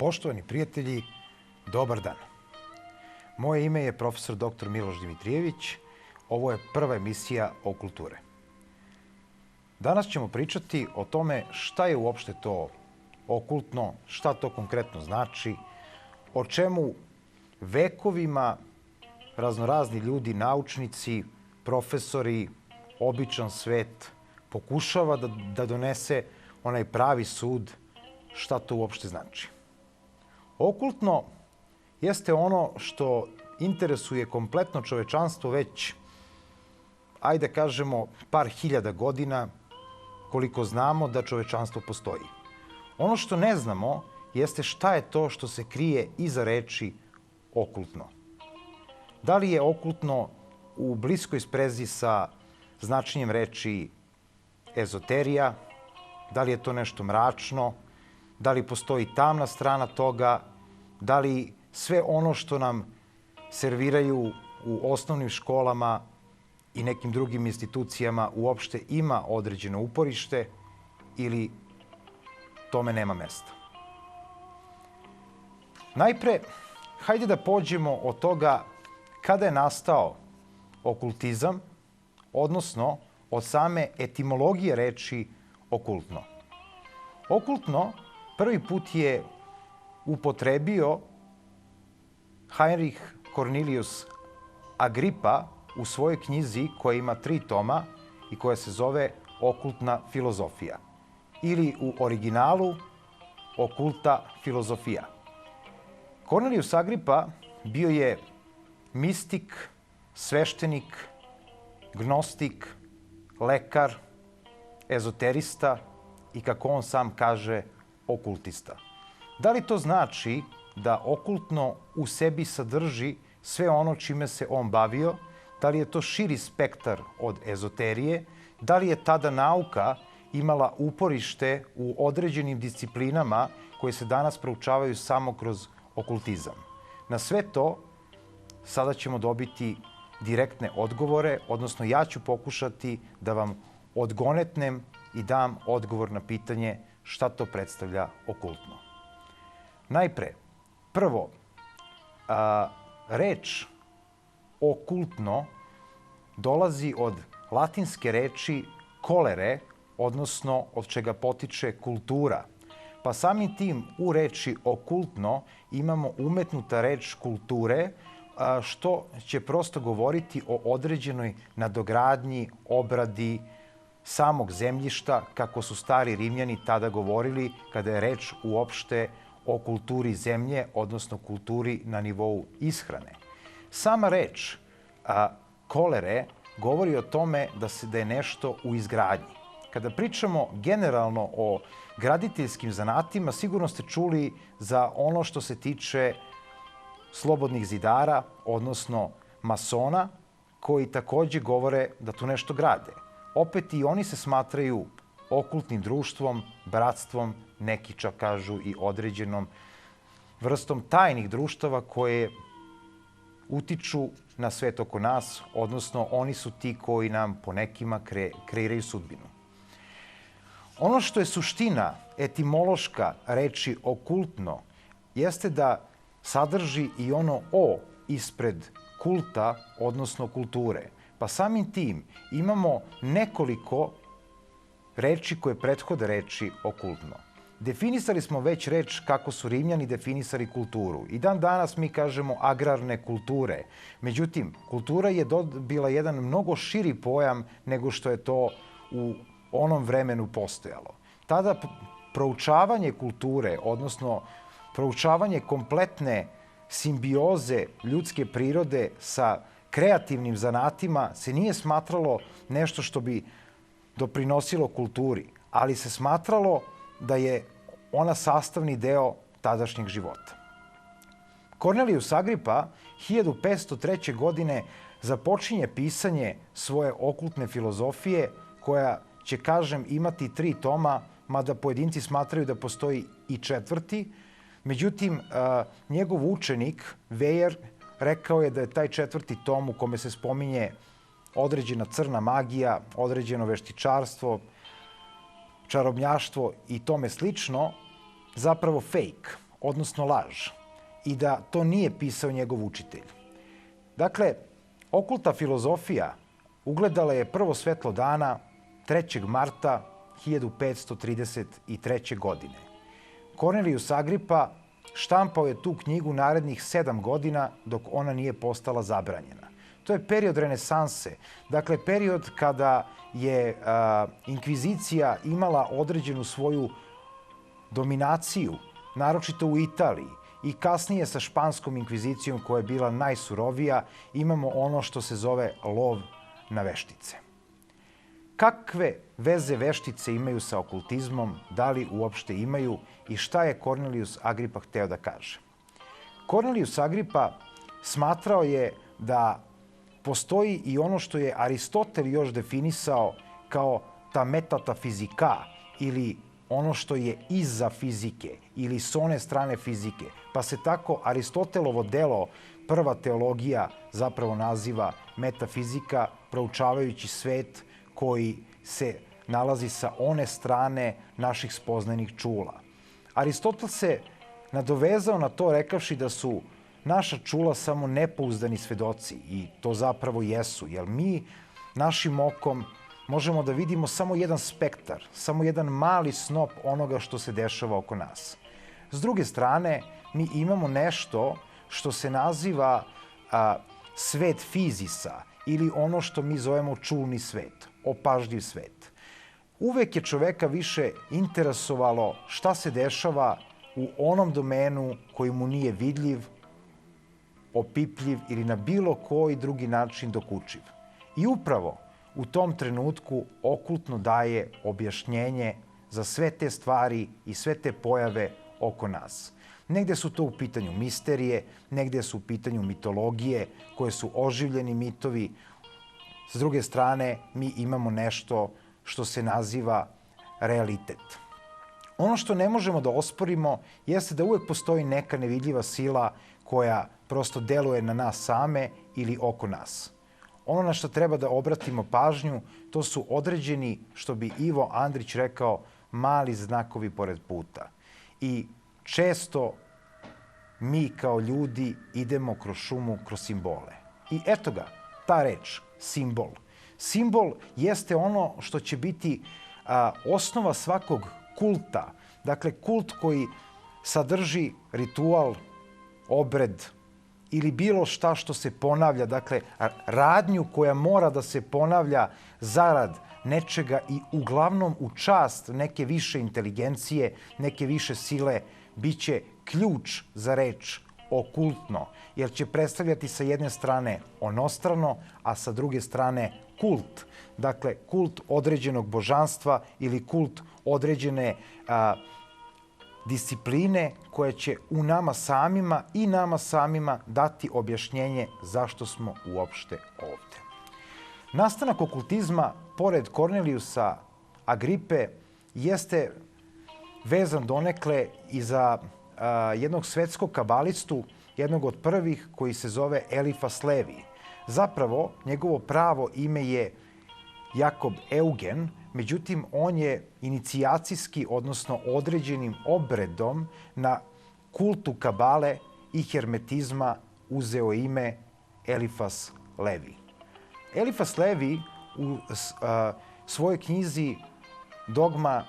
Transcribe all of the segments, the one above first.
Poštovani prijatelji, dobar dan. Moje ime je profesor dr. Miloš Dimitrijević. Ovo je prva emisija o kulture. Danas ćemo pričati o tome šta je uopšte to okultno, šta to konkretno znači, o čemu vekovima raznorazni ljudi, naučnici, profesori, običan svet pokušava da donese onaj pravi sud šta to uopšte znači. Okultno jeste ono što interesuje kompletno čovečanstvo već, ajde kažemo, par hiljada godina koliko znamo da čovečanstvo postoji. Ono što ne znamo jeste šta je to što se krije iza reči okultno. Da li je okultno u bliskoj sprezi sa značenjem reči ezoterija, da li je to nešto mračno, da li postoji tamna strana toga, da li sve ono što nam serviraju u osnovnim školama i nekim drugim institucijama uopšte ima određeno uporište ili tome nema mesta. Najpre, hajde da pođemo od toga kada je nastao okultizam, odnosno od same etimologije reči okultno. Okultno prvi put je upotrebio Heinrich Cornelius Agrippa u svojoj knjizi koja ima 3 toma i koja se zove Okultna filozofija ili u originalu Okulta filozofija. Cornelius Agrippa bio je mistik, sveštenik, gnostik, lekar, ezoterista i, kako on sam kaže, okultista. Da li to znači da okultno u sebi sadrži sve ono čime se on bavio? Da li je to širi spektar od ezoterije? Da li je tada nauka imala uporište u određenim disciplinama koje se danas proučavaju samo kroz okultizam? Na sve to sada ćemo dobiti direktne odgovore, odnosno ja ću pokušati da vam odgonetnem i dam odgovor na pitanje šta to predstavlja okultno. Najpre, prvo, reč okultno dolazi od latinske reči kolere, odnosno od čega potiče kultura. Pa samim tim u reči okultno imamo umetnuta reč kulture, što će prosto govoriti o određenoj nadogradnji, obradi samog zemljišta, kako su stari Rimljani tada govorili kada je reč uopšte o kulturi zemlje, odnosno kulturi na nivou ishrane. Sama reč kolere govori o tome da je nešto u izgradnji. Kada pričamo generalno o graditeljskim zanatima, sigurno ste čuli za ono što se tiče slobodnih zidara, odnosno masona, koji takođe govore da tu nešto grade. Opet i oni se smatraju okultnim društvom, bratstvom, neki čak kažu i određenom vrstom tajnih društava koje utiču na svet oko nas, odnosno oni su ti koji nam po nekima kreiraju sudbinu. Ono što je suština etimološka reči okultno jeste da sadrži i ono o ispred kulta, odnosno kulture. Pa samim tim imamo nekoliko reči koje prethode reči okultno. Definisali smo već reč kako su Rimljani definisali kulturu. I dan danas mi kažemo agrarne kulture. Međutim, kultura je dobila jedan mnogo širi pojam nego što je to u onom vremenu postojalo. Tada proučavanje kulture, odnosno proučavanje kompletne simbioze ljudske prirode sa kreativnim zanatima se nije smatralo nešto što bi doprinosilo kulturi, ali se smatralo da je ona sastavni deo tadašnjeg života. Cornelius Agrippa 1503. godine započinje pisanje svoje okultne filozofije koja će, kažem, imati 3 toma, mada pojedinci smatraju da postoji i 4. Međutim, njegov učenik, Weyer, rekao je da je taj 4. tom u kome se spominje određena crna magija, određeno veštičarstvo, čarobnjaštvo i tome slično, zapravo fake. odnosno laž, i da to nije pisao njegov učitelj. Dakle, okulta filozofija ugledala je prvo svetlo dana 3. marta 1533. godine. Cornelius Agrippa štampao je tu knjigu narednih 7 godina dok ona nije postala zabranjena. To je period renesanse, dakle period kada je inkvizicija imala određenu svoju dominaciju, naročito u Italiji, i kasnije sa španskom inkvizicijom koja je bila najsurovija, imamo ono što se zove lov na veštice. Kakve veze veštice imaju sa okultizmom, da li uopšte imaju i šta je Cornelius Agrippa hteo da kaže? Cornelius Agrippa smatrao je da postoji i ono što je Aristotel još definisao kao ta metatafizika ili ono što je iza fizike ili s one strane fizike. Pa se tako Aristotelovo delo, Prva teologija, zapravo naziva metafizika, proučavajući svet koji se nalazi sa one strane naših spoznajnih čula. Aristotel se nadovezao na to rekavši da su naša čula samo nepouzdani svedoci, i to zapravo jesu, jer mi našim okom možemo da vidimo samo jedan spektar, samo jedan mali snop onoga što se dešava oko nas. S druge strane, mi imamo nešto što se naziva svet fizisa ili ono što mi zovemo čulni svet, opažljiv svet. Uvek je čoveka više interesovalo šta se dešava u onom domenu koji mu nije vidljiv, opipljiv ili na bilo koji drugi način dokučiv. I upravo u tom trenutku okultno daje objašnjenje za sve te stvari i sve te pojave oko nas. Negde su to u pitanju misterije, negde su u pitanju mitologije koje su oživljeni mitovi. S druge strane, mi imamo nešto što se naziva realitet. Ono što ne možemo da osporimo jeste da uvek postoji neka nevidljiva sila koja prosto deluje na nas same ili oko nas. Ono na što treba da obratimo pažnju, to su određeni, što bi Ivo Andrić rekao, mali znakovi pored puta. I često mi kao ljudi idemo kroz šumu, kroz simbole. I eto ga, ta reč, simbol. Simbol jeste ono što će biti osnova svakog kulta. Dakle, kult koji sadrži ritual, obred ili bilo šta što se ponavlja. Dakle, radnju koja mora da se ponavlja zarad nečega i uglavnom u čast neke više inteligencije, neke više sile, biće ključ za reč okultno, jer će predstavljati sa jedne strane onostrano, a sa druge strane kult. Dakle, kult određenog božanstva ili kult određene discipline koja će u nama samima i nama samima dati objašnjenje zašto smo uopšte ovde. Nastanak okultizma, pored Corneliusa Agripe, jeste vezan donekle i za jednog svetskog kabalistu, jednog od prvih koji se zove Elifas Levi. Zapravo, njegovo pravo ime je Jakob Eugen, međutim, on je inicijacijski, odnosno određenim obredom na kultu kabale i hermetizma uzeo ime Elifas Levi. Elifas Levi u svojoj knjizi Dogma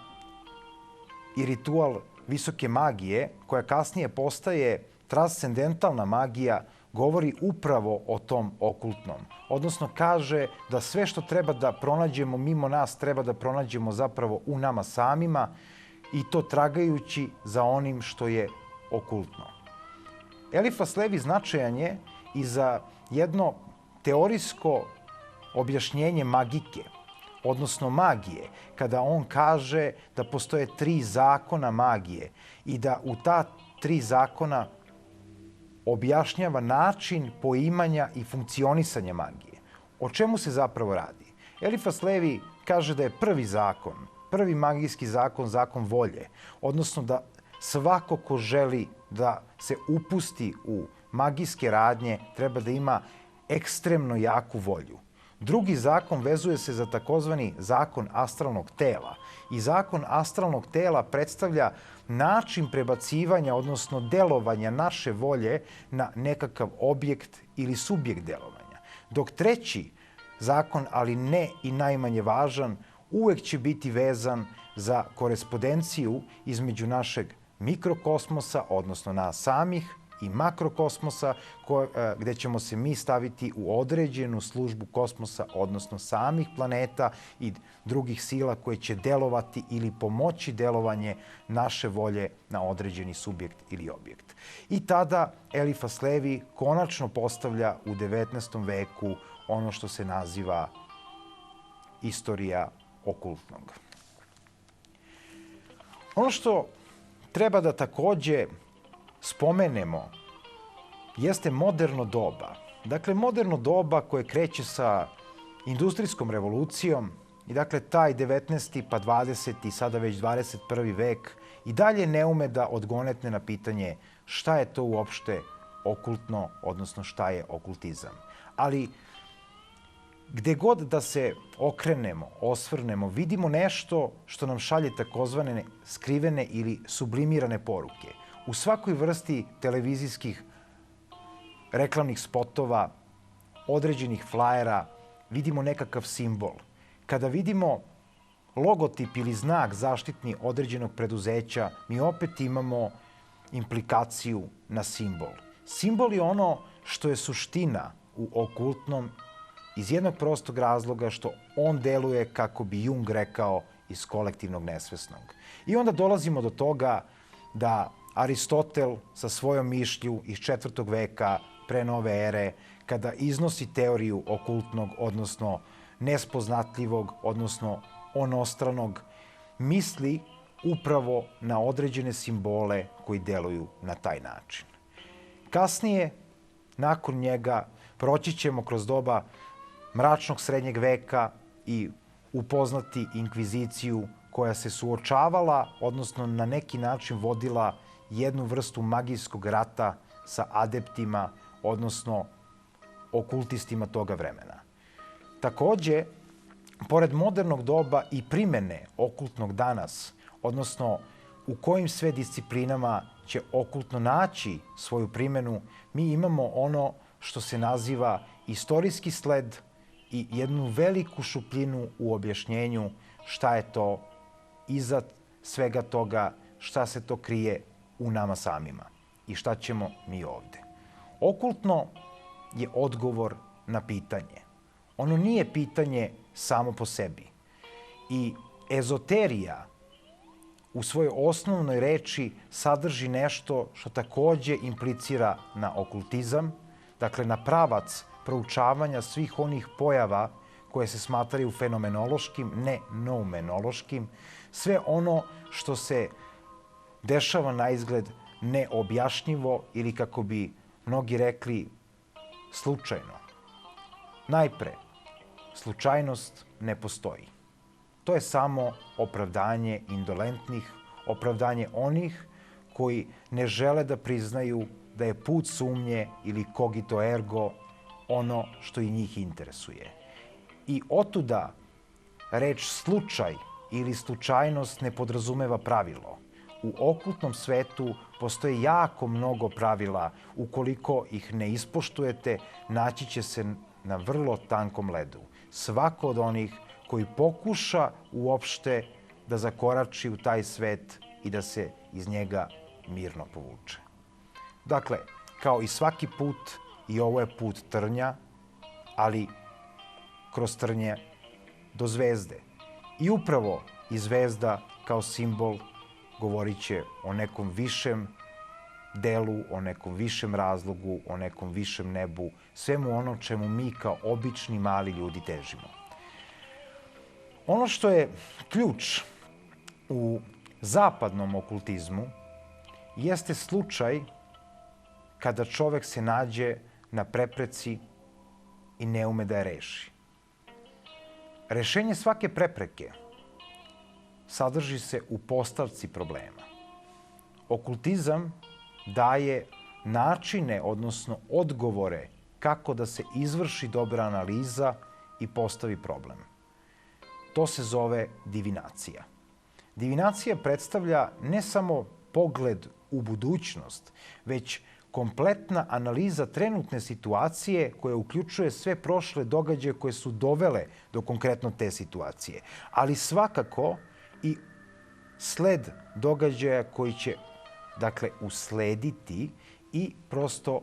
i ritual visoke magije, koja kasnije postaje transcendentalna magija, govori upravo o tom okultnom. Odnosno kaže da sve što treba da pronađemo mimo nas treba da pronađemo zapravo u nama samima, i to tragajući za onim što je okultno. Elifas Levi značajan je i za jedno teorijsko objašnjenje magike, odnosno magije, kada on kaže da postoje 3 zakona magije i da u ta 3 zakona objašnjava način poimanja i funkcionisanja magije. O čemu se zapravo radi? Elifas Levi kaže da je prvi zakon, prvi magijski zakon, zakon volje, odnosno da svako ko želi da se upusti u magijske radnje treba da ima ekstremno jaku volju. Drugi zakon vezuje se za takozvani zakon astralnog tela. I zakon astralnog tela predstavlja način prebacivanja, odnosno delovanja naše volje na nekakav objekt ili subjekt delovanja. Dok treći zakon, ali ne i najmanje važan, uvek će biti vezan za korespondenciju između našeg mikrokosmosa, odnosno nas samih, i makrokosmosa, gde ćemo se mi staviti u određenu službu kosmosa, odnosno samih planeta i drugih sila koje će delovati ili pomoći delovanje naše volje na određeni subjekt ili objekt. I tada Elifas Levi konačno postavlja u 19. veku ono što se naziva istorija okultnog. Ono što treba da takođe spomenemo jeste moderno doba. Dakle, moderno doba koje kreće sa industrijskom revolucijom i dakle taj 19. pa 20. i sada već 21. vek i dalje ne ume da odgonetne na pitanje šta je to uopšte okultno, odnosno šta je okultizam. Ali gde god da se okrenemo, osvrnemo, vidimo nešto što nam šalje takozvane skrivene ili sublimirane poruke. U svakoj vrsti televizijskih reklamnih spotova, određenih flajera, vidimo nekakav simbol. Kada vidimo logotip ili znak zaštitni određenog preduzeća, mi opet imamo implikaciju na simbol. Simbol je ono što je suština u okultnom iz jednog prostog razloga što on deluje, kako bi Jung rekao, iz kolektivnog nesvesnog. I onda dolazimo do toga da Aristotel sa svojom mišlju iz 4. veka pre nove ere, kada iznosi teoriju okultnog, odnosno nespoznatljivog, odnosno onostranog, misli upravo na određene simbole koji deluju na taj način. Kasnije, nakon njega, proći ćemo kroz doba mračnog srednjeg veka i upoznati inkviziciju koja se suočavala, odnosno na neki način vodila jednu vrstu magijskog rata sa adeptima, odnosno okultistima toga vremena. Takođe, pored modernog doba i primene okultnog danas, odnosno u kojim sve disciplinama će okultno naći svoju primenu, mi imamo ono što se naziva istorijski sled i jednu veliku šupljinu u objašnjenju šta je to iza svega toga, šta se to krije u nama samima i šta ćemo mi ovde. Okultno je odgovor na pitanje. Ono nije pitanje samo po sebi. I ezoterija u svojoj osnovnoj reči sadrži nešto što takođe implicira na okultizam, dakle na pravac proučavanja svih onih pojava koje se smatraju fenomenološkim, ne noumenološkim, sve ono što se dešava na izgled neobjašnjivo ili, kako bi mnogi rekli, slučajno. Najpre, slučajnost ne postoji. To je samo opravdanje indolentnih, opravdanje onih koji ne žele da priznaju da je put sumnje ili cogito ergo ono što i njih interesuje. I otuda reč slučaj ili slučajnost ne podrazumeva pravilo. U okultnom svetu postoje jako mnogo pravila. Ukoliko ih ne ispoštujete, naći će se na vrlo tankom ledu. Svako od onih koji pokuša uopšte da zakorači u taj svet i da se iz njega mirno povuče. Dakle, kao i svaki put, i ovo je put trnja, ali kroz trnje do zvezde. I upravo i zvezda kao simbol govorit će o nekom višem delu, o nekom višem razlogu, o nekom višem nebu, svemu ono čemu mi kao obični mali ljudi težimo. Ono što je ključ u zapadnom okultizmu jeste slučaj kada čovek se nađe na prepreci i ne ume da je reši. Rešenje svake prepreke sadrži se u postavci problema. Okultizam daje načine, odnosno odgovore kako da se izvrši dobra analiza i postavi problem. To se zove divinacija. Divinacija predstavlja ne samo pogled u budućnost, već kompletna analiza trenutne situacije koja uključuje sve prošle događaje koje su dovele do konkretno te situacije. Ali svakako i sled događaja koji će, dakle, uslediti i prosto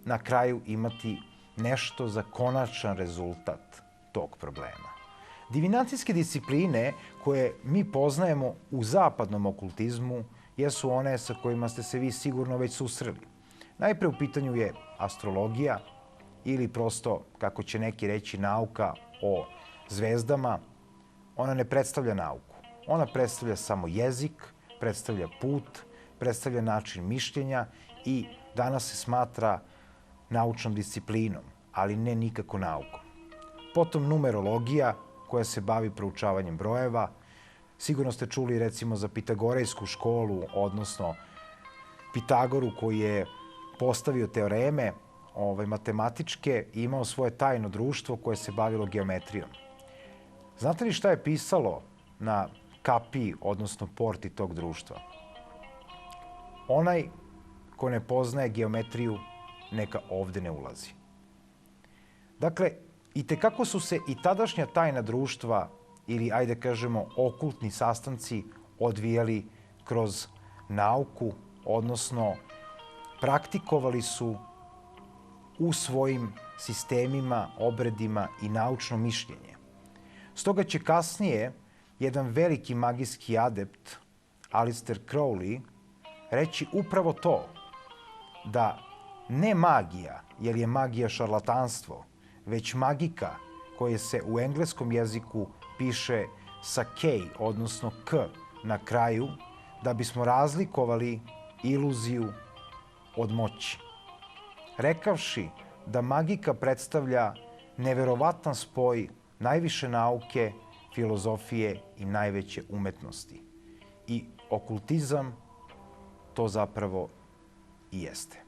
na kraju imati nešto za konačan rezultat tog problema. Divinacijske discipline koje mi poznajemo u zapadnom okultizmu jesu one sa kojima ste se vi sigurno već susreli. Najpre u pitanju je astrologija ili prosto, kako će neki reći, nauka o zvezdama. Ona ne predstavlja nauku. Ona predstavlja samo jezik, predstavlja put, predstavlja način mišljenja i danas se smatra naučnom disciplinom, ali ne nikako naukom. Potom numerologija, koja se bavi proučavanjem brojeva. Sigurno ste čuli recimo za Pitagorejsku školu, odnosno Pitagoru koji je postavio teoreme matematičke i imao svoje tajno društvo koje se bavilo geometrijom. Znate li šta je pisalo na kapiji, odnosno porti tog društva? Onaj ko ne poznaje geometriju, neka ovde ne ulazi. Dakle, itekako su se i tadašnja tajna društva ili, ajde kažemo, okultni sastanci odvijali kroz nauku, odnosno praktikovali su u svojim sistemima, obredima i naučno mišljenje. Stoga će kasnije jedan veliki magijski adept, Aleister Crowley, reći upravo to, da ne magija, jer je magija šarlatanstvo, već magika koje se u engleskom jeziku piše sa K, odnosno K na kraju, da bismo razlikovali iluziju od moći. Rekavši da magika predstavlja neverovatan spoj najviše nauke, filozofije i najveće umetnosti. I okultizam to zapravo i jeste.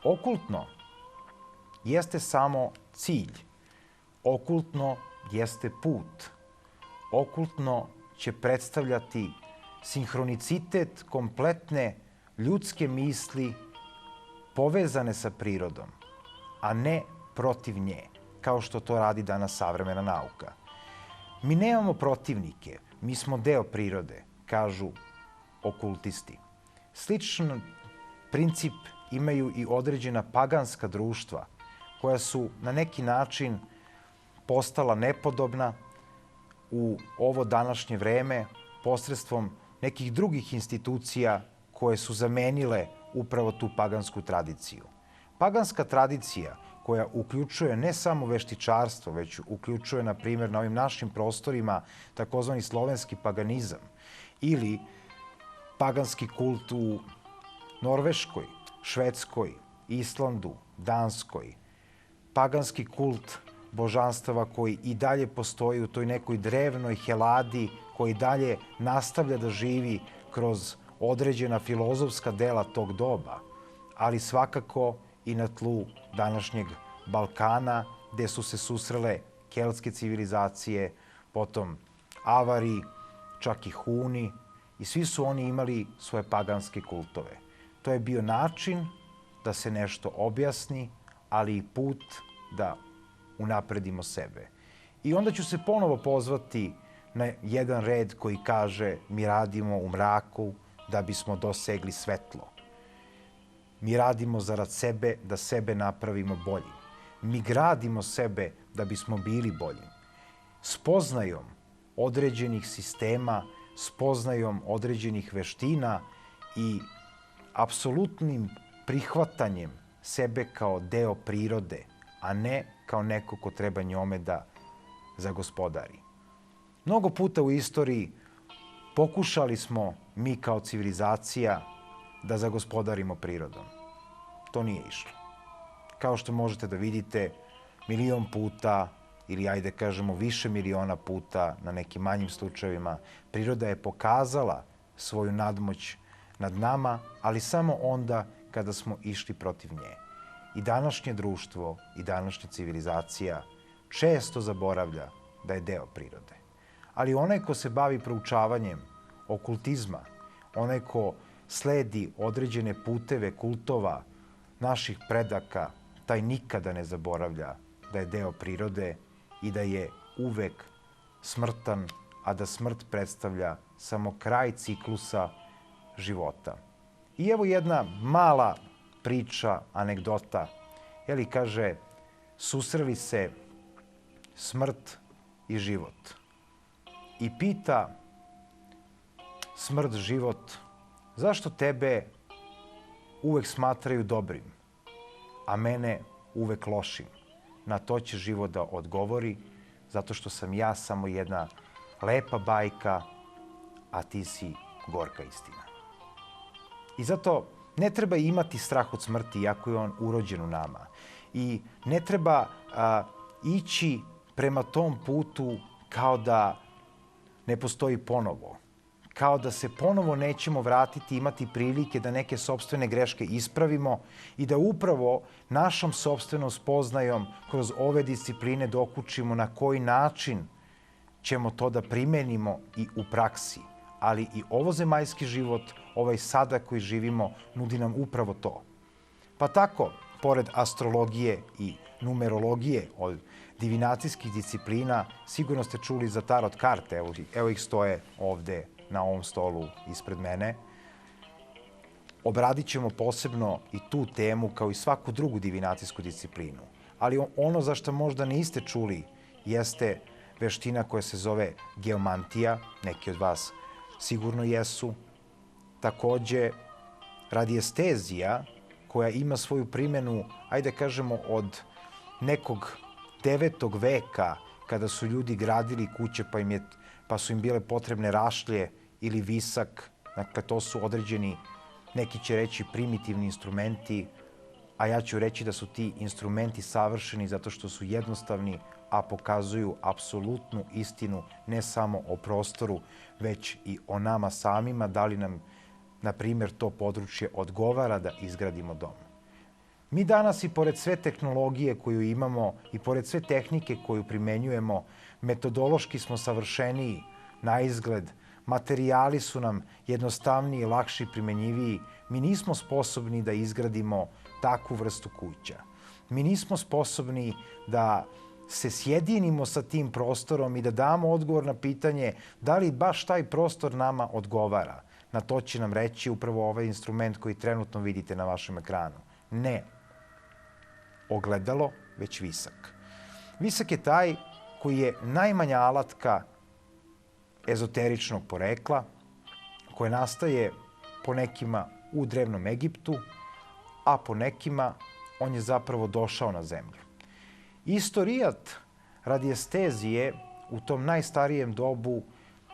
Okultno jeste samo cilj. Okultno jeste put. Okultno će predstavljati sinhronicitet kompletne ljudske misli povezane sa prirodom, a ne protiv nje, kao što to radi danas savremena nauka. Mi nemamo protivnike, mi smo deo prirode, kažu okultisti. Sličan princip imaju i određena paganska društva, koja su na neki način postala nepodobna u ovo današnje vreme posredstvom nekih drugih institucija koje su zamenile upravo tu pagansku tradiciju. Paganska tradicija koja uključuje ne samo veštičarstvo, već uključuje, na primjer, na ovim našim prostorima takozvani slovenski paganizam ili paganski kult u Norveškoj, Švedskoj, Islandu, Danskoj, paganski kult božanstava koji i dalje postoji u toj nekoj drevnoj Heladi, koji dalje nastavlja da živi kroz određena filozofska dela tog doba, ali svakako i na tlu današnjeg Balkana, gde su se susrele keltske civilizacije, potom Avari, čak i Huni, i svi su oni imali svoje paganske kultove. To je bio način da se nešto objasni, ali i put da unapredimo sebe. I onda ću se ponovo pozvati na jedan red koji kaže mi radimo u mraku da bismo dosegli svetlo. Mi radimo zarad sebe da sebe napravimo boljim. Mi gradimo sebe da bismo bili bolji. Spoznajom određenih sistema, spoznajom određenih veština i apsolutnim prihvatanjem sebe kao deo prirode, a ne kao neko ko treba njome da zagospodari. Mnogo puta u istoriji pokušali smo mi kao civilizacija da zagospodarimo prirodom. To nije išlo. Kao što možete da vidite, 1.000.000 puta ili ajde kažemo više miliona puta na nekim manjim slučajevima, priroda je pokazala svoju nadmoć nad nama, ali samo onda kada smo išli protiv nje. I današnje društvo i današnja civilizacija često zaboravlja da je deo prirode. Ali onaj ko se bavi proučavanjem okultizma, onaj ko sledi određene puteve kultova naših predaka, taj nikada ne zaboravlja da je deo prirode i da je uvek smrtan, a da smrt predstavlja samo kraj ciklusa života. I evo jedna mala priča, anegdota. Kaže, susreli se smrt i život. I pita smrt život, zašto tebe uvek smatraju dobrim, a mene uvek lošim? Na to će život da odgovori, zato što sam ja samo jedna lepa bajka, a ti si gorka istina. I zato ne treba imati strah od smrti, iako je on urođen u nama. I ne treba ići prema tom putu kao da ne postoji ponovo. Kao da se ponovo nećemo vratiti, imati prilike da neke sopstvene greške ispravimo i da upravo našom sopstvenom spoznajom kroz ove discipline dokučimo na koji način ćemo to da primenimo i u praksi. Ali i ovozemaljski život, ovaj sada koji živimo, nudi nam upravo to. Pa tako, pored astrologije i numerologije od divinacijskih disciplina, sigurno ste čuli za tarot karte, evo ih stoje ovde na ovom stolu ispred mene. Obradit ćemo posebno i tu temu kao i svaku drugu divinacijsku disciplinu. Ali ono za što možda niste čuli jeste veština koja se zove geomantija, neki od vas sigurno jesu. Takođe, radiestezija, koja ima svoju primjenu, ajde kažemo, od nekog 9. veka, kada su ljudi gradili kuće pa su im bile potrebne rašlje ili visak. Dakle, to su određeni, neki će reći, primitivni instrumenti, a ja ću reći da su ti instrumenti savršeni zato što su jednostavni, a pokazuju apsolutnu istinu ne samo o prostoru, već i o nama samima, da li nam, na primjer, to područje odgovara da izgradimo dom. Mi danas i pored sve tehnologije koju imamo i pored sve tehnike koju primenjujemo, metodološki smo savršeniji na izgled, materijali su nam jednostavniji, lakši, primenjiviji. Mi nismo sposobni da izgradimo takvu vrstu kuća. Mi nismo sposobni da se sjedinimo sa tim prostorom i da damo odgovor na pitanje da li baš taj prostor nama odgovara. Na to će nam reći upravo ovaj instrument koji trenutno vidite na vašem ekranu. Ne ogledalo, već visak. Visak je taj koji je najmanja alatka ezoteričnog porekla, koje nastaje po nekima u Drevnom Egiptu, a po nekima on je zapravo došao na zemlju. Istorijat radiestezije u tom najstarijem dobu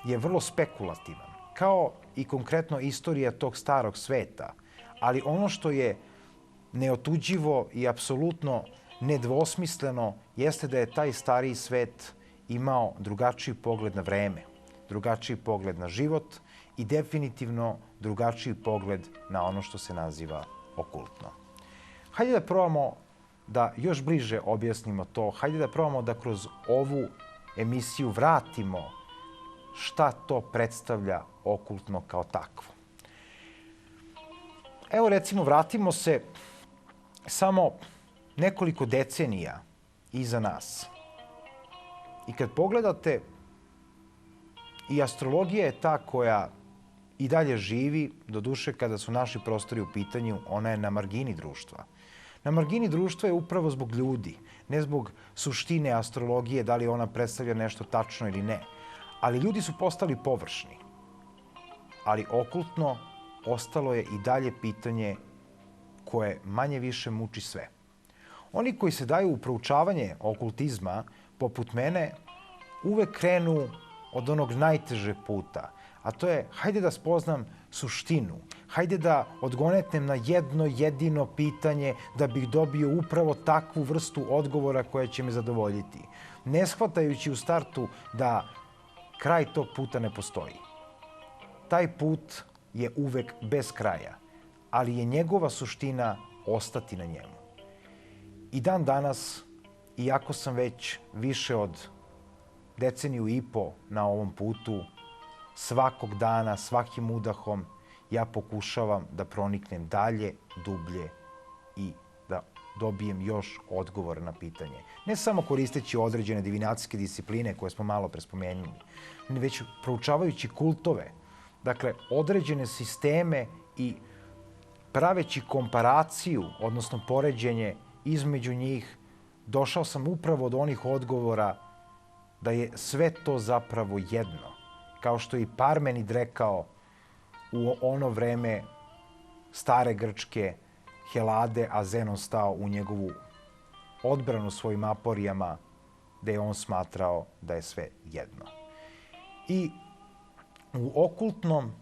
je vrlo spekulativan, kao i konkretno istorija tog starog sveta. Ali ono što je neotuđivo i apsolutno nedvosmisleno jeste da je taj stariji svet imao drugačiji pogled na vreme, drugačiji pogled na život i definitivno drugačiji pogled na ono što se naziva okultno. Hajde da probamo da još bliže objasnimo to. Hajde da probamo da kroz ovu emisiju vratimo šta to predstavlja okultno kao takvo. Evo recimo, vratimo se samo nekoliko decenija iza nas. I kad pogledate, i astrologija je ta koja i dalje živi, doduše kada su naši prostori u pitanju, ona je na margini društva. Na margini društva je upravo zbog ljudi, ne zbog suštine astrologije, da li ona predstavlja nešto tačno ili ne. Ali ljudi su postali površni. Ali okultno ostalo je i dalje pitanje koje manje više muči sve. Oni koji se daju u proučavanje okultizma, poput mene, uvek krenu od onog najtežeg puta, a to je hajde da spoznam suštinu, hajde da odgonetnem na jedno jedino pitanje da bih dobio upravo takvu vrstu odgovora koja će me zadovoljiti, ne shvatajući u startu da kraj tog puta ne postoji. Taj put je uvek bez kraja, ali je njegova suština ostati na njemu. I dan danas iako sam već više od deceniju i po na ovom putu, svakog dana, svakim udahom, ja pokušavam da proniknem dalje, dublje i da dobijem još odgovor na pitanje. Ne samo koristeći određene divinacijske discipline koje smo malo prespomenuli, već proučavajući kultove, dakle, određene sisteme i praveći komparaciju, odnosno poređenje između njih, došao sam upravo do onih odgovora da je sve to zapravo jedno. Kao što je i Parmenid rekao u ono vreme stare Grčke Helade, a Zenon stao u njegovu odbranu svojim aporijama, da je on smatrao da je sve jedno. I u okultnom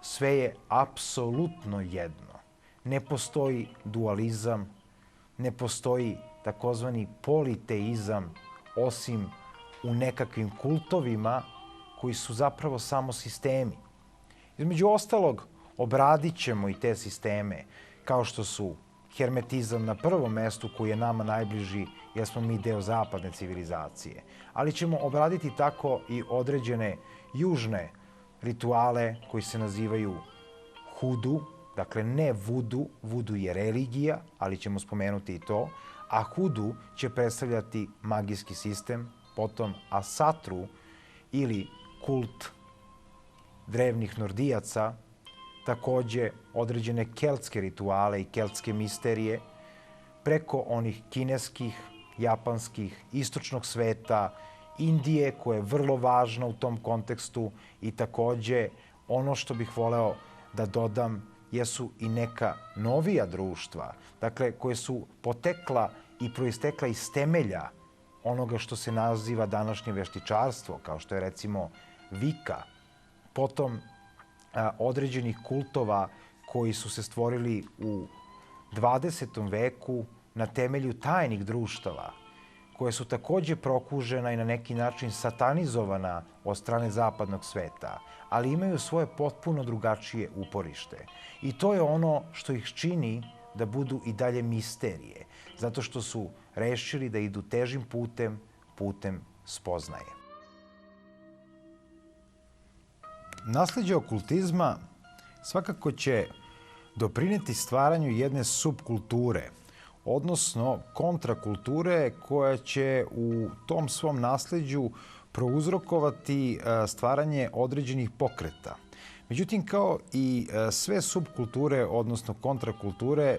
sve je apsolutno jedno. Ne postoji dualizam, ne postoji takozvani politeizam, osim u nekakvim kultovima koji su zapravo samo sistemi. Između ostalog, obradit ćemo i te sisteme, kao što su hermetizam na prvom mestu, koji je nama najbliži, jer smo mi deo zapadne civilizacije. Ali ćemo obraditi tako i određene južne rituale koji se nazivaju hudu, dakle ne vudu, vudu je religija, ali ćemo spomenuti i to, a hudu će predstavljati magijski sistem, potom asatru ili kult drevnih Nordijaca, takođe određene keltske rituale i keltske misterije, preko onih kineskih, japanskih, istočnog sveta, Indije, koja je vrlo važna u tom kontekstu, i takođe ono što bih voleo da dodam jesu i neka novija društva, dakle, koje su potekla i proistekla iz temelja onoga što se naziva današnje veštičarstvo, kao što je recimo Vika, potom određenih kultova koji su se stvorili u 20. veku na temelju tajnih društava, koje su takođe prokužena i na neki način satanizovana od strane zapadnog sveta, ali imaju svoje potpuno drugačije uporište. I to je ono što ih čini da budu i dalje misterije, zato što su rešili da idu težim putem, putem spoznaje. Nasleđe okultizma svakako će doprineti stvaranju jedne subkulture, odnosno kontrakulture koja će u tom svom nasleđu prouzrokovati stvaranje određenih pokreta. Međutim, kao i sve subkulture, odnosno kontrakulture,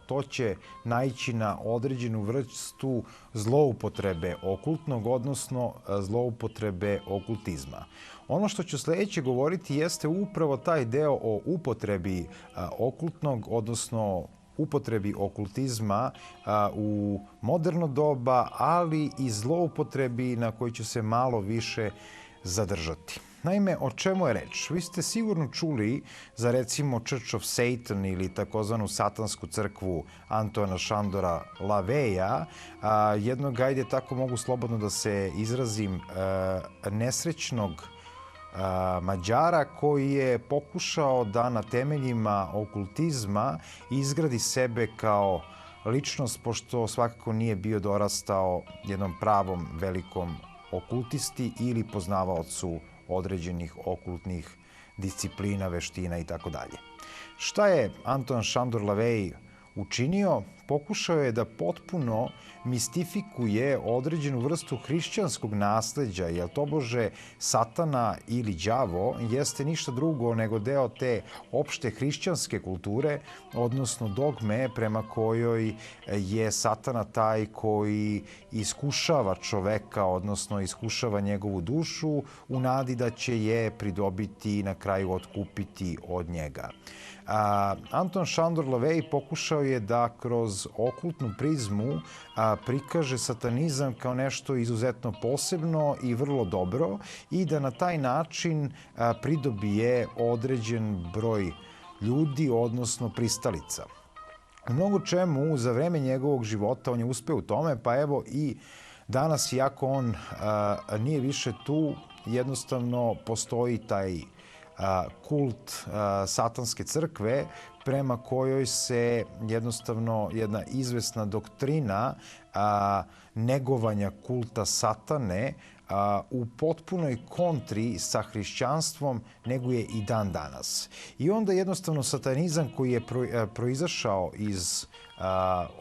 to će naići na određenu vrstu zloupotrebe okultnog, odnosno zloupotrebe okultizma. Ono što ću sledeće govoriti jeste upravo taj deo o upotrebi okultnog, odnosno upotrebi okultizma u moderno doba, ali i zloupotrebi na kojoj ću se malo više zadržati. Naime, o čemu je reč? Vi ste sigurno čuli za recimo Church of Satan ili takozvanu satansku crkvu Antoana Šandora Laveja, jednog, ajde tako mogu slobodno da se izrazim, nesrećnog Mađara koji je pokušao da na temeljima okultizma izgradi sebe kao ličnost, pošto svakako nije bio dorastao jednom pravom velikom okultisti ili poznavaocu određenih okultnih disciplina, veština i tako dalje. Šta je Antoan Šandor Lavej učinio? Pokušao je da potpuno mistifikuje određenu vrstu hrišćanskog nasleđa, jer tobože satana ili đavo jeste ništa drugo nego deo te opšte hrišćanske kulture, odnosno dogme prema kojoj je satana taj koji iskušava čoveka, odnosno iskušava njegovu dušu u nadi da će je pridobiti i na kraju otkupiti od njega. Anton Šandor Lavej pokušao je da kroz okultnu prizmu prikaže satanizam kao nešto izuzetno posebno i vrlo dobro i da na taj način pridobije određen broj ljudi, odnosno pristalica. U mnogo čemu za vreme njegovog života on je uspeo u tome, pa evo i danas, iako on nije više tu, jednostavno postoji taj kult satanske crkve prema kojoj se jednostavno jedna izvesna doktrina negovanja kulta satane u potpunoj kontri sa hrišćanstvom nego je i dan danas. I onda jednostavno satanizam koji je proizašao iz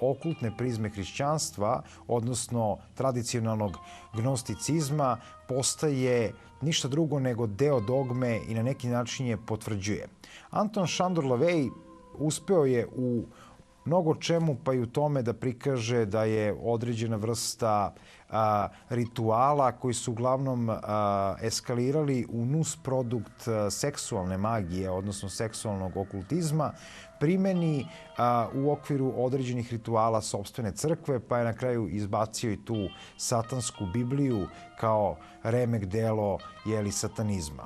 okultne prizme hrišćanstva, odnosno tradicionalnog gnosticizma, postaje ništa drugo nego deo dogme i na neki način je potvrđuje. Anton Šandor Lavey uspeo je u mnogo čemu, pa i u tome da prikaže da je određena vrsta rituala koji su uglavnom eskalirali u nusprodukt seksualne magije, odnosno seksualnog okultizma, primeni u okviru određenih rituala sopstvene crkve, pa je na kraju izbacio i tu satansku Bibliju kao remek delo satanizma.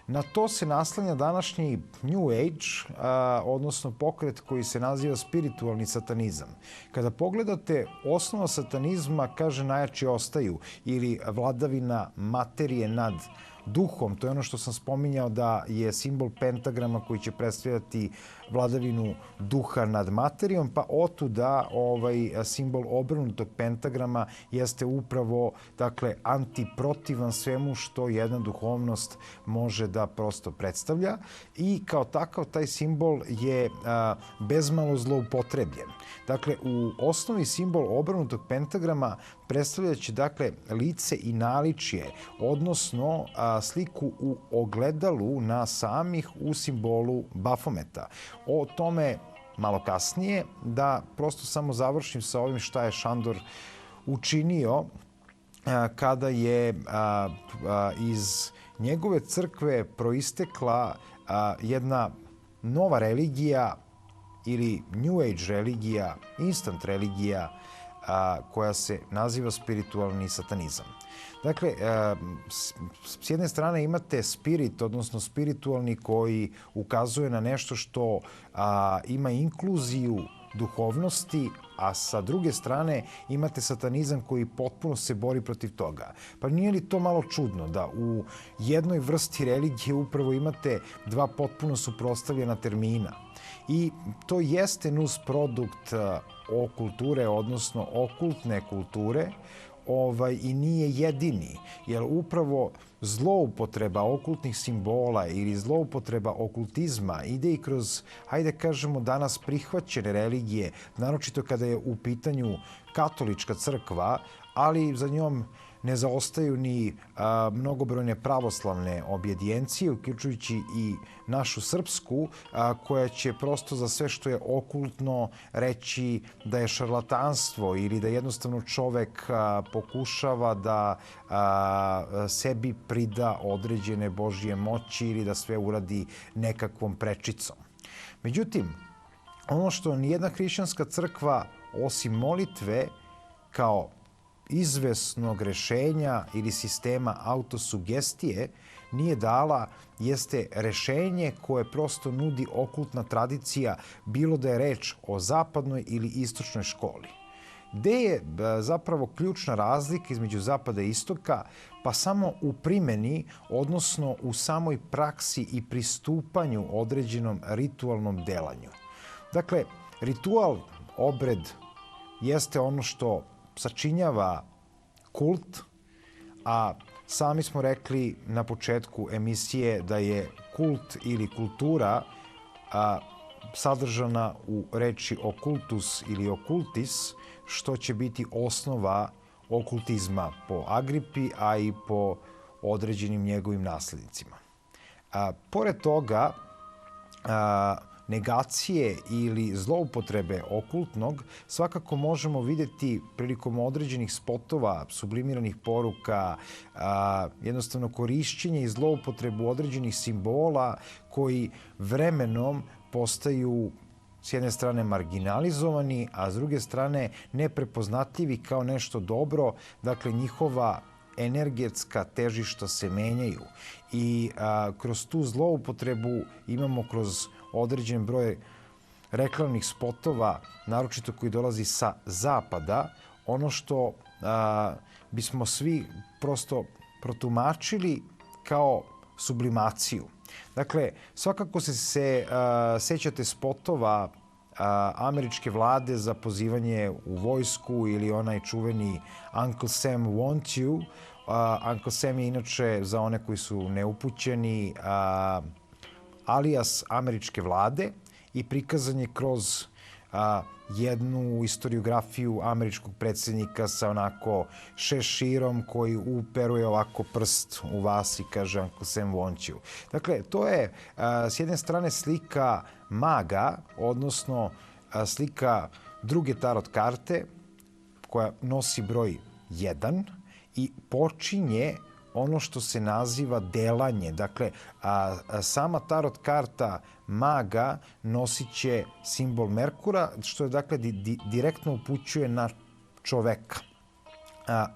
Na to se naslanja današnji New Age, odnosno pokret koji se naziva spiritualni satanizam. Kada pogledate osnova satanizma, kaže najjači ostaju ili vladavina materije nad duhom. To je ono što sam spominjao da je simbol pentagrama koji će predstavljati vladavinu duha nad materijom, pa otuda simbol obrnutog pentagrama jeste upravo antiprotivan svemu što jedna duhovnost može da prosto predstavlja i kao takav taj simbol je bezmalo zloupotrebljen. Dakle, u osnovi simbol obrnutog pentagrama predstavljaće lice i naličje, odnosno sliku u ogledalu na samih u simbolu Bafometa. O tome malo kasnije, da prosto samo završim sa ovim šta je Šandor učinio kada je iz njegove crkve proistekla jedna nova religija ili New Age religija, instant religija koja se naziva spiritualni satanizam. Dakle, s jedne strane imate spirit, odnosno spiritualni koji ukazuje na nešto što ima inkluziju duhovnosti, a sa druge strane imate satanizam koji potpuno se bori protiv toga. Pa nije li to malo čudno da u jednoj vrsti religije upravo imate dva potpuno suprotstavljena termina? I to jeste nusprodukt okulture, odnosno okultne kulture, i nije jedini, jer upravo zloupotreba okultnih simbola ili zloupotreba okultizma ide i kroz, hajde kažemo, danas prihvaćene religije, naročito kada je u pitanju katolička crkva, ali za njom ne zaostaju ni mnogobrojne pravoslavne objedijencije, uključujući i našu srpsku, koja će prosto za sve što je okultno reći da je šarlatanstvo ili da jednostavno čovek pokušava da sebi prida određene Božje moći ili da sve uradi nekakvom prečicom. Međutim, ono što nijedna hrišćanska crkva, osim molitve, kao izvesnog rešenja ili sistema autosugestije nije dala, jeste rešenje koje prosto nudi okultna tradicija, bilo da je reč o zapadnoj ili istočnoj školi. Gde je zapravo ključna razlika između zapada i istoka? Pa samo u primjeni, odnosno u samoj praksi i pristupanju određenom ritualnom delanju. Dakle, ritual, obred, jeste ono što sačinjava kult, a sami smo rekli na početku emisije da je kult ili kultura sadržana u reči okultus ili okultis, što će biti osnova okultizma po Agripi, a i po određenim njegovim naslednicima. Pored toga, negacije ili zloupotrebe okultnog svakako možemo vidjeti prilikom određenih spotova, sublimiranih poruka, jednostavno korišćenje i zloupotrebu određenih simbola koji vremenom postaju s jedne strane marginalizovani, a s druge strane neprepoznatljivi kao nešto dobro. Dakle, njihova energetska težišta se menjaju i kroz tu zloupotrebu imamo kroz određen broj reklamnih spotova, naročito koji dolazi sa zapada, ono što bismo svi prosto protumačili kao sublimaciju. Dakle, svakako se sećate spotova američke vlade za pozivanje u vojsku ili onaj čuveni Uncle Sam want you. Uncle Sam je inače, za one koji su neupućeni, alijas američke vlade i prikazan je kroz jednu historiografiju američkog predsjednika sa onako šeširom koji uperuje ovako prst u vas i kaže Uncle Sam want you. Dakle, to je s jedne strane slika maga, odnosno slika druge tarot karte koja nosi broj 1 i počinje ono što se naziva delanje. Dakle, sama tarot karta maga nosit će simbol Merkura, što je dakle direktno upućuje na čoveka.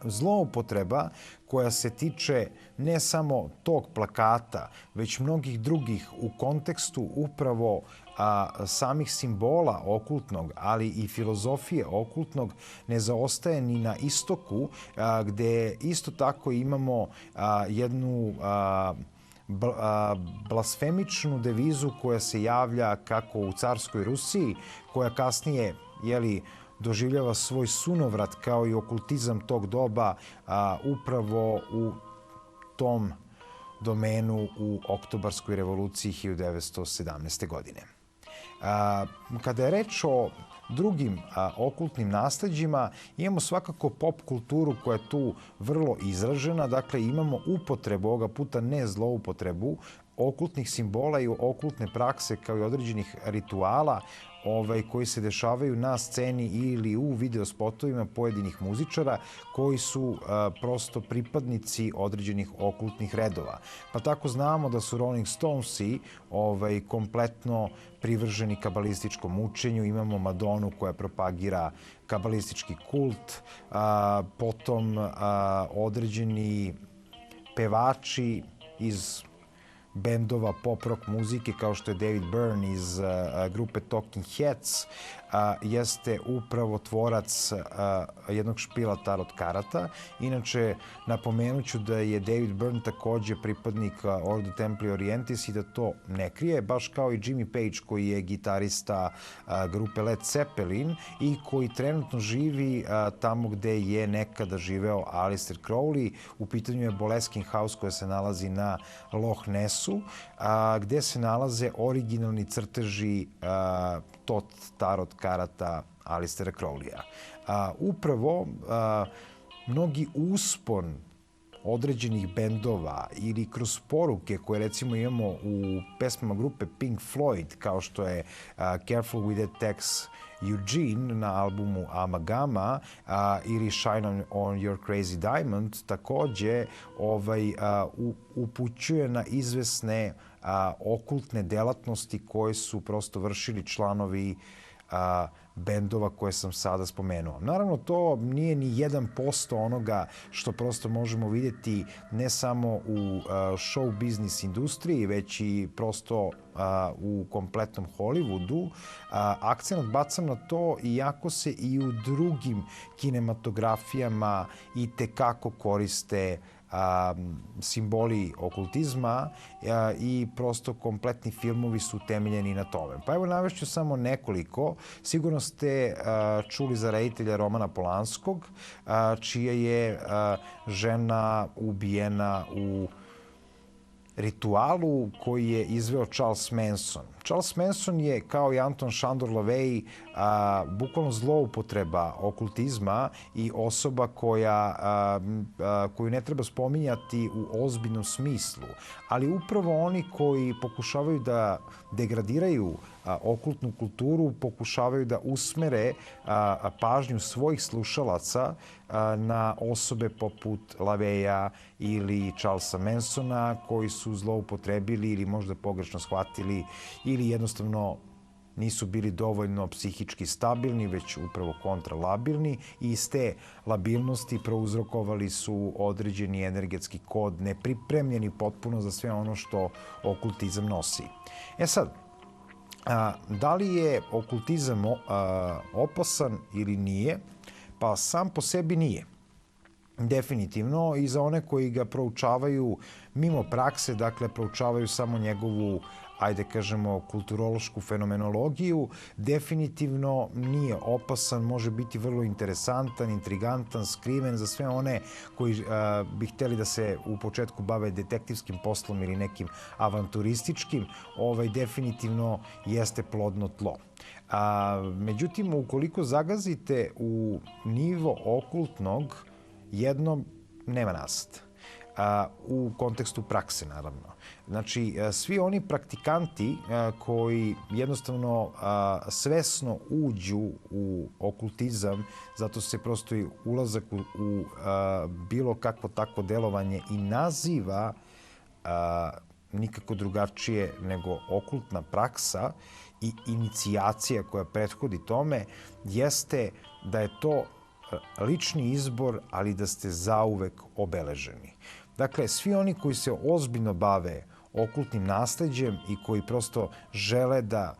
Zloupotreba koja se tiče ne samo tog plakata, već mnogih drugih u kontekstu upravo samih simbola okultnog, ali i filozofije okultnog, ne zaostaje ni na istoku, gde isto tako imamo jednu blasfemičnu devizu koja se javlja kako u carskoj Rusiji, koja kasnije, doživljava svoj sunovrat kao i okultizam tog doba upravo u tom domenu u Oktobarskoj revoluciji 1917. godine. Kada je reč o drugim okultnim nasleđima, imamo svakako pop kulturu koja je tu vrlo izražena. Dakle, imamo upotrebu, ovoga puta ne zloupotrebu, okultnih simbola i okultne prakse kao i određenih rituala koji se dešavaju na sceni ili u videospotovima pojedinih muzičara koji su prosto pripadnici određenih okultnih redova. Pa tako znamo da su Rolling Stonesi kompletno privrženi kabalističkom učenju. Imamo Madonu koja propagira kabalistički kult, potom određeni pevači iz bendova pop-rock muzike kao što je David Byrne iz grupe Talking Heads, jeste upravo tvorac jednog špila tarot karata. Inače, napomenuću da je David Byrne takođe pripadnik Ordo Templi Orientis i da to ne krije, baš kao i Jimmy Page koji je gitarista grupe Led Zeppelin i koji trenutno živi tamo gde je nekada živeo Aleister Crowley. U pitanju je Boleskine House koja se nalazi na Loch Nessu, gde se nalaze originalni crteži tot tarot karata Aleistera Crowleya. Upravo mnogi uspon određenih bendova ili kroz poruke koje recimo imamo u pesmama grupe Pink Floyd, kao što je Careful with That Tex Eugene na albumu Amagama ili Shine on Your Crazy Diamond, takođe upućuje na izvesne okultne delatnosti koje su prosto vršili članovi bendova koje sam sada spomenuo. Naravno, to nije ni 1% onoga što prosto možemo vidjeti ne samo u show biznis industriji, već i prosto u kompletnom Hollywoodu. Akcent bacam na to iako se i u drugim kinematografijama i tekako koriste simboli okultizma i prosto kompletni filmovi su temeljeni na tome. Pa evo navešću samo nekoliko. Sigurno ste čuli za reditelja Romana Polanskog, čija je žena ubijena u ritualu koji je izveo Charles Manson. Charles Manson je, kao i Anton Szandor LaVey, bukvalno zloupotreba okultizma i osoba koju ne treba spominjati u ozbiljnom smislu. Ali upravo oni koji pokušavaju da degradiraju okultnu kulturu, pokušavaju da usmere pažnju svojih slušalaca na osobe poput LaVeya ili Charlesa Mansona, koji su zloupotrebili ili možda pogrešno shvatili ili jednostavno nisu bili dovoljno psihički stabilni, već upravo kontralabilni i iz te labilnosti prouzrokovali su određeni energetski kod, nepripremljeni potpuno za sve ono što okultizam nosi. E sad, da li je okultizam opasan ili nije? Pa sam po sebi nije. Definitivno, i za one koji ga proučavaju mimo prakse, dakle proučavaju samo njegovu ajde kažemo, kulturološku fenomenologiju, definitivno nije opasan, može biti vrlo interesantan, intrigantan, skriven za sve one koji bi hteli da se u početku bave detektivskim poslom ili nekim avanturističkim, definitivno jeste plodno tlo. Međutim, ukoliko zagazite u nivo okultnog, jedno nema nasad. U kontekstu prakse, naravno. Znači, svi oni praktikanti koji jednostavno svesno uđu u okultizam, zato se prosto i ulazak u bilo kakvo takvo delovanje i naziva nikako drugačije nego okultna praksa i inicijacija koja prethodi tome, jeste da je to lični izbor, ali da ste zauvek obeleženi. Dakle, svi oni koji se ozbiljno bave okultnim nasleđem i koji prosto žele da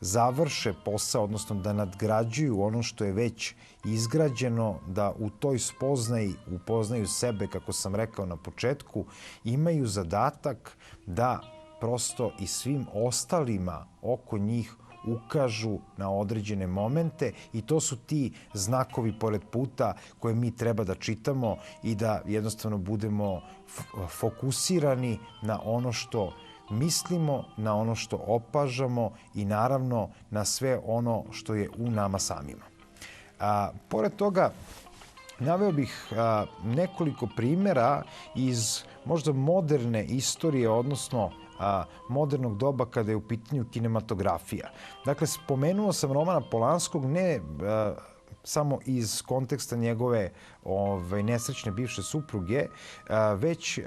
završe posao, odnosno da nadgrađuju ono što je već izgrađeno, da u toj spoznaji upoznaju sebe, kako sam rekao na početku, imaju zadatak da prosto i svim ostalima oko njih ukažu na određene momente i to su ti znakovi pored puta koje mi treba da čitamo i da jednostavno budemo fokusirani na ono što mislimo, na ono što opažamo i naravno na sve ono što je u nama samima. Pored toga, naveo bih nekoliko primjera iz možda moderne istorije, odnosno modernog doba kada je u pitanju kinematografija. Dakle, spomenuo sam Romana Polanskog ne samo iz konteksta njegove nesrećne bivše supruge, već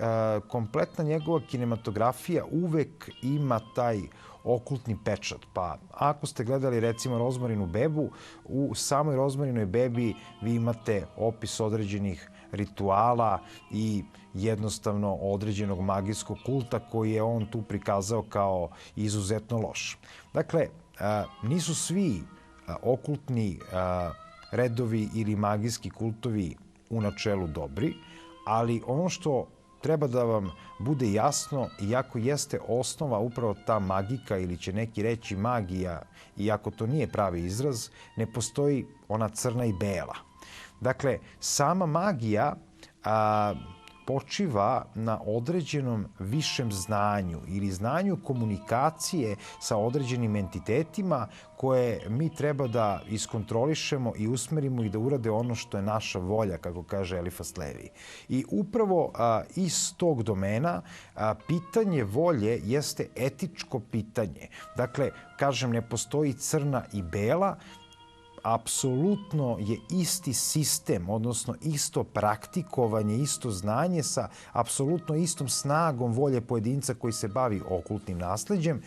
kompletna njegova kinematografija uvek ima taj okultni pečat. Pa ako ste gledali recimo Rozmarinu bebu, u samoj Rozmarinoj bebi vi imate opis određenih rituala i jednostavno određenog magijskog kulta koji je on tu prikazao kao izuzetno loš. Dakle, nisu svi okultni redovi ili magijski kultovi u načelu dobri, ali ono što treba da vam bude jasno, iako jeste osnova upravo ta magika ili će neki reći magija, iako to nije pravi izraz, ne postoji ona crna i bela. Dakle, sama magija počiva na određenom višem znanju ili znanju komunikacije sa određenim entitetima koje mi treba da iskontrolišemo i usmerimo i da urade ono što je naša volja, kako kaže Elifas Levi. I upravo iz tog domena pitanje volje jeste etičko pitanje. Dakle, kažem, ne postoji crna i bela, apsolutno je isti sistem, odnosno isto praktikovanje, isto znanje sa apsolutno istom snagom volje pojedinca koji se bavi okultnim nasleđem,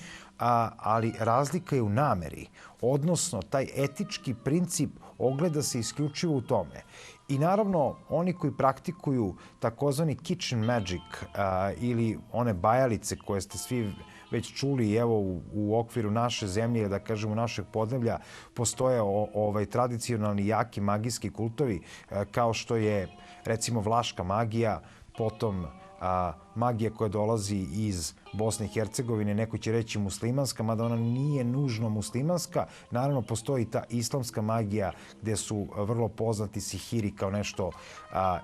ali razlika je u nameri. Odnosno, taj etički princip ogleda se isključivo u tome. I naravno, oni koji praktikuju takozvani kitchen magic ili one bajalice koje ste svi već čuli, evo u okviru naše zemlje, da kažemo našeg podneblja, postoje tradicionalni jaki magijski kultovi kao što je recimo vlaška magija, potom magija koja dolazi iz Bosne i Hercegovine, neko će reći muslimanska, mada ona nije nužno muslimanska. Naravno, postoji ta islamska magija gde su vrlo poznati sihiri kao nešto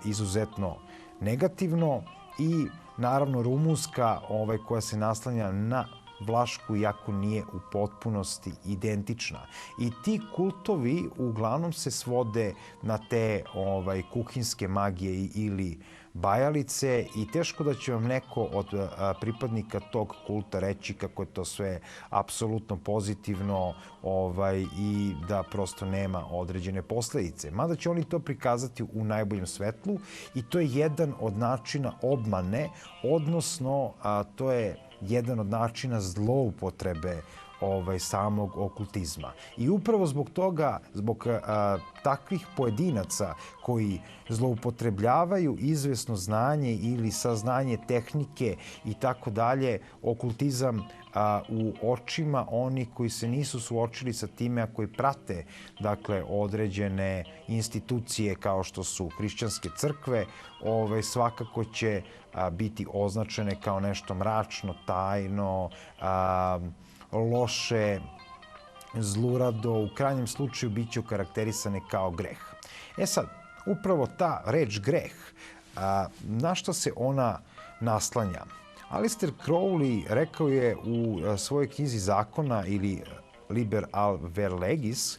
izuzetno negativno i naravno rumunska koja se naslanja na vlašku, iako nije u potpunosti identična. I ti kultovi uglavnom se svode na te kuhinske magije ili bajalice i teško da će vam neko od pripadnika tog kulta reći kako je to sve apsolutno pozitivno i da prosto nema određene posledice. Mada će oni to prikazati u najboljem svetlu i to je jedan od načina obmane, odnosno to je jedan od načina zloupotrebe samog okultizma. I upravo zbog toga, zbog takvih pojedinaca koji zloupotrebljavaju izvesno znanje ili saznanje tehnike i tako dalje, okultizam u očima oni koji se nisu suočili sa time, a koji prate određene institucije kao što su hrišćanske crkve, svakako će biti označene kao nešto mračno, tajno, loše, zlurado, u krajnjem slučaju bit će okarakterisane kao greh. Sad, upravo ta reč greh, na što se ona naslanja? Alistair Crowley rekao je u svojoj knjizi Zakona ili Liber al ver legis,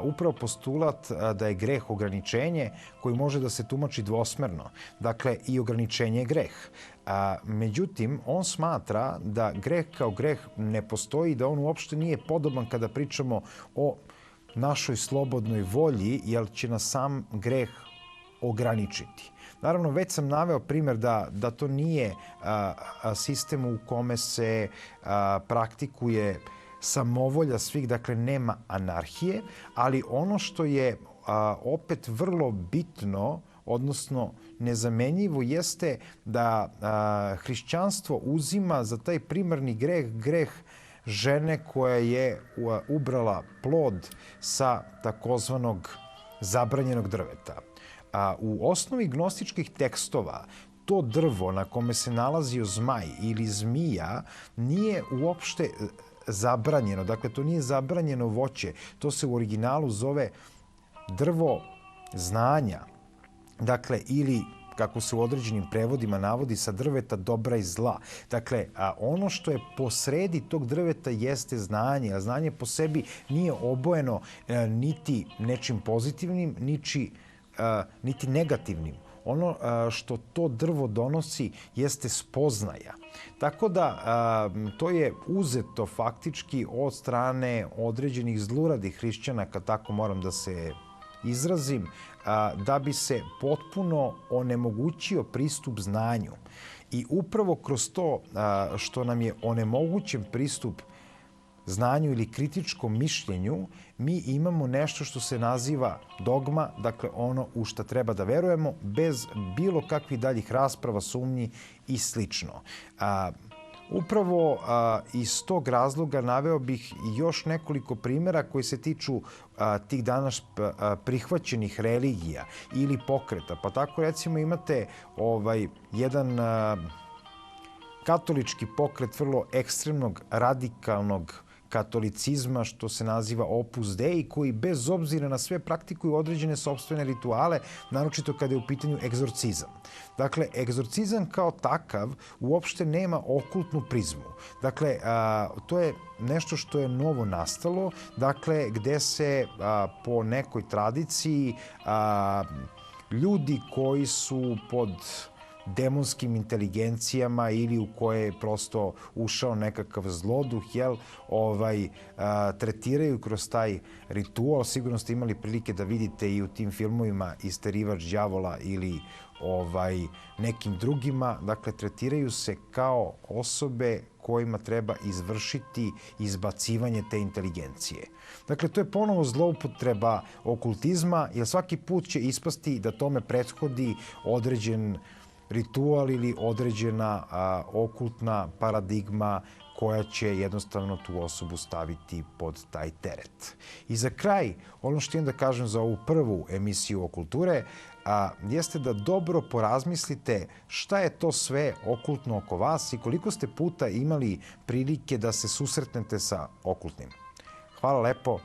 upravo postulat da je greh ograničenje koji može da se tumači dvosmerno. Dakle, i ograničenje je greh. Međutim, on smatra da greh kao greh ne postoji, da on uopšte nije podoban kada pričamo o našoj slobodnoj volji, jer će nas sam greh ograničiti. Naravno, već sam naveo primjer da to nije sistem u kome se praktikuje samovolja svih, dakle nema anarhije, ali ono što je opet vrlo bitno, odnosno nezamenjivo, jeste da hrišćanstvo uzima za taj primarni greh žene koja je ubrala plod sa takozvanog zabranjenog drveta. U osnovi gnostičkih tekstova to drvo na kome se nalazio zmaj ili zmija nije uopšte zabranjeno. Dakle, to nije zabranjeno voće. To se u originalu zove drvo znanja. Dakle, ili kako se u određenim prevodima navodi, sa drveta dobra i zla. Dakle, ono što je posredi tog drveta jeste znanje, a znanje po sebi nije obojeno niti nečim pozitivnim, niti negativnim. Ono što to drvo donosi jeste spoznaja. Tako da to je uzeto faktički od strane određenih zluradih hrišćana, kad tako moram da se izrazim, da bi se potpuno onemogućio pristup znanju. I upravo kroz to što nam je onemogućen pristup znanju ili kritičkom mišljenju, mi imamo nešto što se naziva dogma, dakle ono u šta treba da verujemo, bez bilo kakvih daljih rasprava, sumnji i slično. Upravo iz tog razloga naveo bih još nekoliko primjera koji se tiču tih danas prihvaćenih religija ili pokreta. Pa tako recimo imate jedan katolički pokret vrlo ekstremnog, radikalnog katolicizma, što se naziva Opus Dei, koji bez obzira na sve praktikuju određene sopstvene rituale, naročito kada je u pitanju egzorcizam. Dakle, egzorcizam kao takav uopšte nema okultnu prizmu. Dakle, to je nešto što je novo nastalo, dakle, gde se po nekoj tradiciji ljudi koji su pod demonskim inteligencijama ili u koje je prosto ušao nekakav zloduh, tretiraju kroz taj ritual. Sigurno ste imali prilike da vidite i u tim filmovima Isterivač đavola ili nekim drugima. Dakle, tretiraju se kao osobe kojima treba izvršiti izbacivanje te inteligencije. Dakle, to je ponovo zloupotreba okultizma, jer svaki put će ispasti da tome prethodi određen ritual ili određena okultna paradigma koja će jednostavno tu osobu staviti pod taj teret. I za kraj, ono što imam da kažem za ovu prvu emisiju o kulture, jeste da dobro porazmislite šta je to sve okultno oko vas i koliko ste puta imali prilike da se susretnete sa okultnim. Hvala lepo.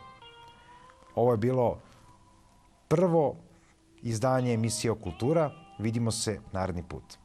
Ovo je bilo prvo izdanje emisije o kultura. Vidimo se naredni put.